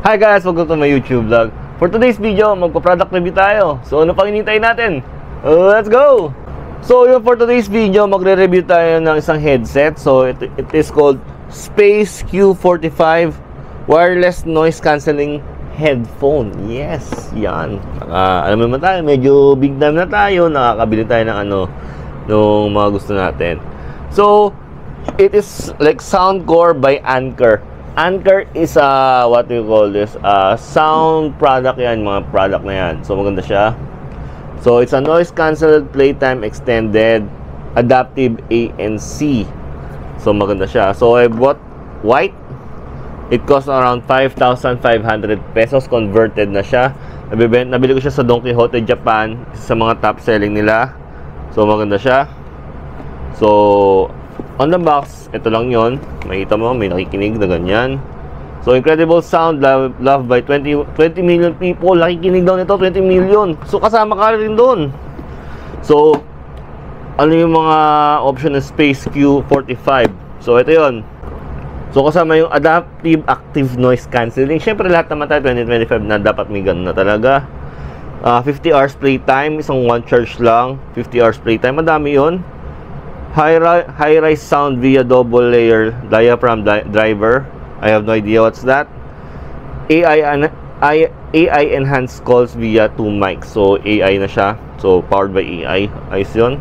Hi guys! Welcome to my YouTube vlog. For today's video, magpa-product review tayo. So ano pang hinihintay natin? Let's go! So yun, for today's video, magre-review tayo ng isang headset. So it is called Space Q45 Wireless Noise Cancelling Headphone. Yes! Yan. Alam mo naman tayo, medyo big time na tayo. Nakakabili tayo ng nung mga gusto natin. So it is like Soundcore by Anker. Anker is what we call this, sound product yan, mga product na yan. So maganda siya. So it's a noise cancelled playtime extended adaptive ANC. So maganda siya. So I bought white. It costs around 5,500 pesos. Converted na siya. Nabili ko siya sa Don Quijote Japan, isa sa mga top selling nila. So maganda siya. So on the box, ito lang yon. Makita mo, may nakikinig na ganyan. So, incredible sound, loved by 20 million people. Nakikinig daw nito, 20 million. So, kasama ka rin doon. So, ano yung mga option ng Space Q45? So, ito yon. So, kasama yung adaptive active noise cancelling. Siyempre, lahat naman tayo 2025 na dapat may ganun na talaga. 50 hours playtime, isang one charge lang. 50 hours playtime, madami yon. High-rise sound via double layer diaphragm driver. I have no idea what's that. AI enhanced calls via 2 mics. So AI na siya. So powered by AI. Ayos yun.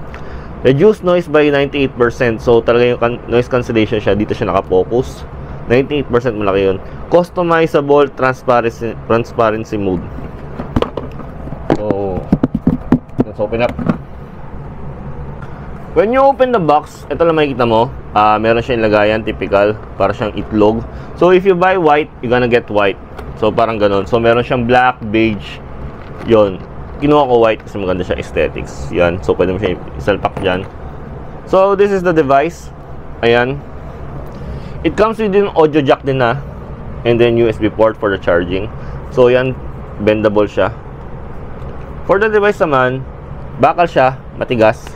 Reduce noise by 98%. So talaga yung noise cancellation siya. Dito siya nakapokus. 98% malaki yun. Customizable transparency mode. So let's open up. When you open the box, ito lang makikita mo, meron siyang lagayan, typical, para siyang itlog. So if you buy white, you're gonna get white. So parang ganun. So meron siyang black, beige, yon. Kinuha ko white kasi maganda siya aesthetics. Yan. So pwede mo siya isalpak dyan. So this is the device. Ayan. It comes with an audio jack din na. And then USB port for the charging. So yan, bendable siya. For the device naman, bakal siya, matigas.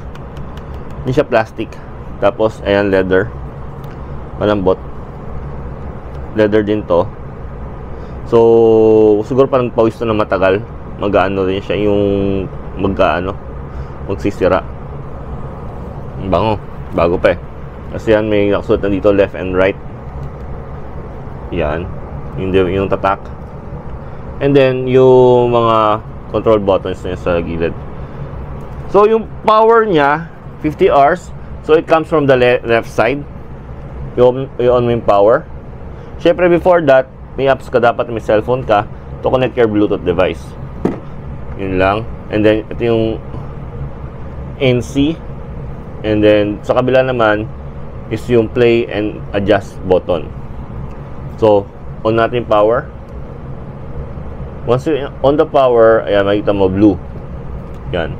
Hindi siya plastic. Tapos, ayan, leather. Malambot. Leather din to. So, siguro parang pawis to na matagal. Mag-ano rin siya. Yung magsisira. Bango. Bago pa eh. Kasi yan, may nakasuot na dito, left and right. Yan. Yung tatak. And then, yung mga control buttons na sa gilid. So, yung power niya, 50 hours. So it comes from the left side. You on yung power. Syempre before that, may apps ka dapat, may cellphone ka to connect your Bluetooth device. Yun lang. And then ito yung NC. And then sa kabila naman is yung play and adjust button. So on natin power. Once you on the power, ayan, makikita mo blue. Yan.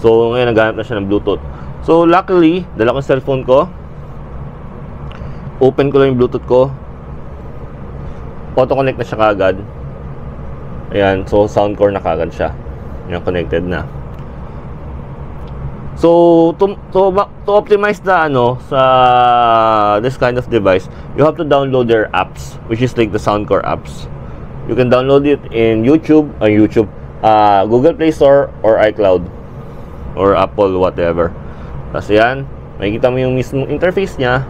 So, ngayon naghanap na siya ng Bluetooth. So, luckily, dala ko yung cellphone ko. Open ko lang yung Bluetooth ko. Auto-connect na siya kaagad. Ayan. So, Soundcore na kaagad siya. Ayan, connected na. So, to optimize na sa this kind of device, you have to download their apps, which is like the Soundcore apps. You can download it in Google Play Store or iCloud. Or Apple, whatever. Tapos yan, makikita mo yung mismong interface niya.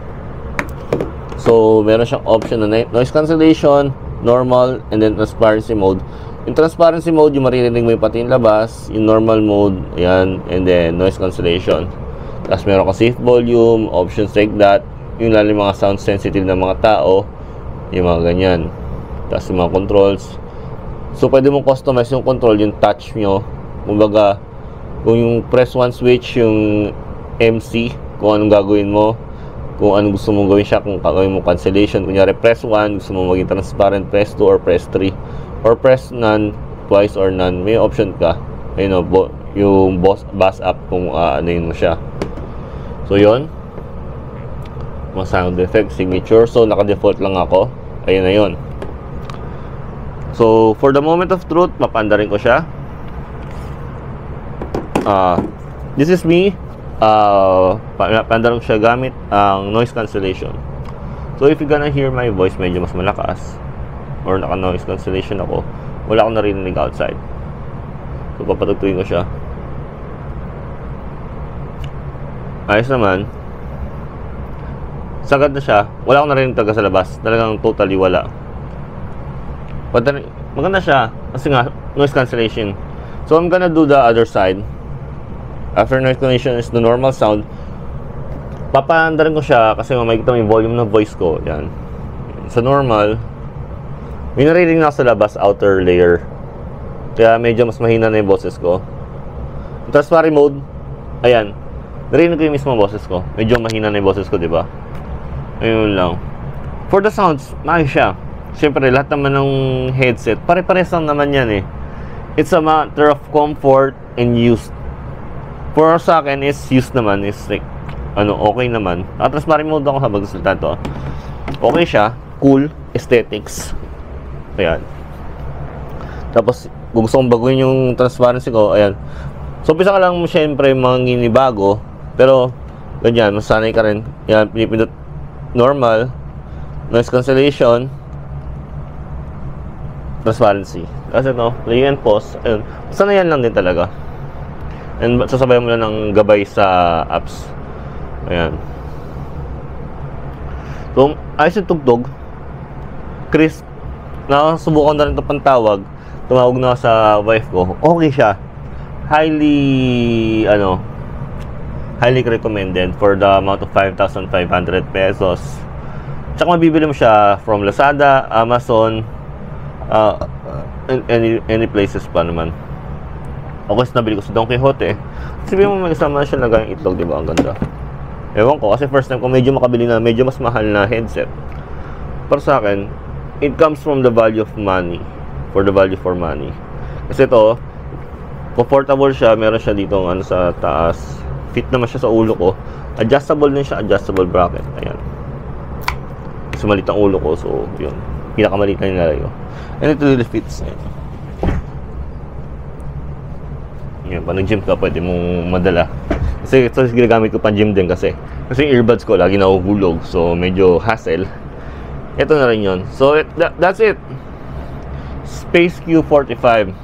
So, meron siyang option na noise cancellation, normal, and then transparency mode. Yung transparency mode, yung maririnig mo yung pati yung labas. Yung normal mode, ayan, and then noise cancellation. Tapos meron ka safe volume, options like that. Yung lalo yung mga sound sensitive na mga tao, yung mga ganyan. Tapos yung mga controls. So, pwede mong customize yung control, yung touch nyo. Kumbaga, kung yung press one switch, yung MC, kung anong gagawin mo, kung anong gusto mong gawin siya, kung gagawin mo cancellation, kunyari press 1, gusto mong maging transparent, press 2 or press 3, or press none, twice or none, may option ka. Ayun o, yung bass up kung anuin mo siya. So yun, mga sound effect, signature. So naka-default lang ako. Ayun na yun. So for the moment of truth, papaanda rin ko siya. This is me. Pandarong siya gamit ang noise cancellation. So if you're gonna hear my voice medyo mas malakas, or naka noise cancellation ako, wala akong narinig outside. So papatugtuin ko siya. Ayos naman. Sagad na siya. Wala akong narinig talaga sa labas. Talagang totally wala. Maganda siya kasi nga noise cancellation. So I'm gonna do the other side. After noise cancellation is the normal sound. Papaandarin ko siya kasi makikita mo yung volume ng voice ko. Yan. Sa normal, may narinig na ako sa labas, outer layer. Kaya medyo mas mahina na yung boses ko. Transparent mode, ayan. Narinig ko yung mismo boses ko. Medyo mahina na yung boses ko, di ba? Ayun lang. For the sounds, maayos siya. Siyempre, lahat naman ng headset, pare-pares lang naman yan eh. It's a matter of comfort and use. For sa akin, is use naman, is like, okay naman. Transparent mode ako habang gusto to. Okay siya, cool, aesthetics. Ayan. Tapos, kung gusto kong baguhin yung transparency ko, ayan. So, umpisa ka lang syempre manginibago. Pero, ganyan, masanay ka rin. Ayan, pinipindot normal, noise cancellation, transparency. Kasi ito, play and pause. Ayun, sanayan lang din talaga. And sasabayan mo lang ng gabay sa apps. Ayan. So, ayos yung tugtog. Crisp. Nakasubukan na rin ito pantawag. Tumawag na sa wife ko. Okay siya. Highly recommended for the amount of 5,500 pesos. Tsaka mabibili mo siya from Lazada, Amazon, any places pa naman. Okay, nabili ko sa Don Quixote. Sabihin mo may kasama siya lagay yung itlog, di ba? Ang ganda. Ewan ko, kasi first time ko medyo makabili na medyo mas mahal na headset. Para sa akin, it comes from the value of money. For the value for money. Kasi ito, comfortable siya. Meron siya dito sa taas. Fit naman siya sa ulo ko. Adjustable din siya, adjustable bracket. Ayan. Kasi maliit ang ulo ko, so yun. Pinakamaliit na nilagay ko. And it really fits. Ayan. Yan, pag nag-gym ka, pwede mong madala. Kasi ito ginagamit ko pang gym din kasi. Kasi yung earbuds ko lagi nahuhulog. So medyo hassle. Ito na rin yun. So that's it. Space Q45.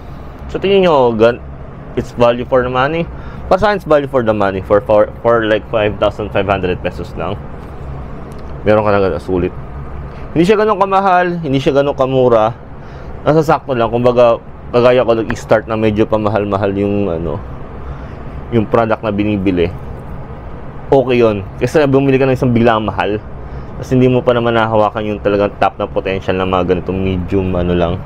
So tingin nyo, it's value for the money. Para sa akin, it's value for the money. For like 5,500 pesos lang. Meron ka na sulit. Hindi siya ganun kamahal. Hindi siya ganun kamura. Nasa sakto lang. Kumbaga, kagaya ko nag-start na medyo pamahal-mahal yung yung product na binibili. Okay yun. Kasi bumili ka ng isang biglang mahal. Kasi hindi mo pa naman nahawakan yung talagang top na potential na mga ganitong medium middle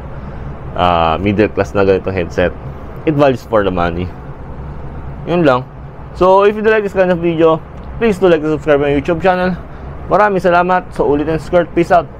class na ganitong headset. It values for the money. Yun lang. So if you like this kind of video, please do like and subscribe my YouTube channel. Maraming salamat. So ulit and skirt. Peace out.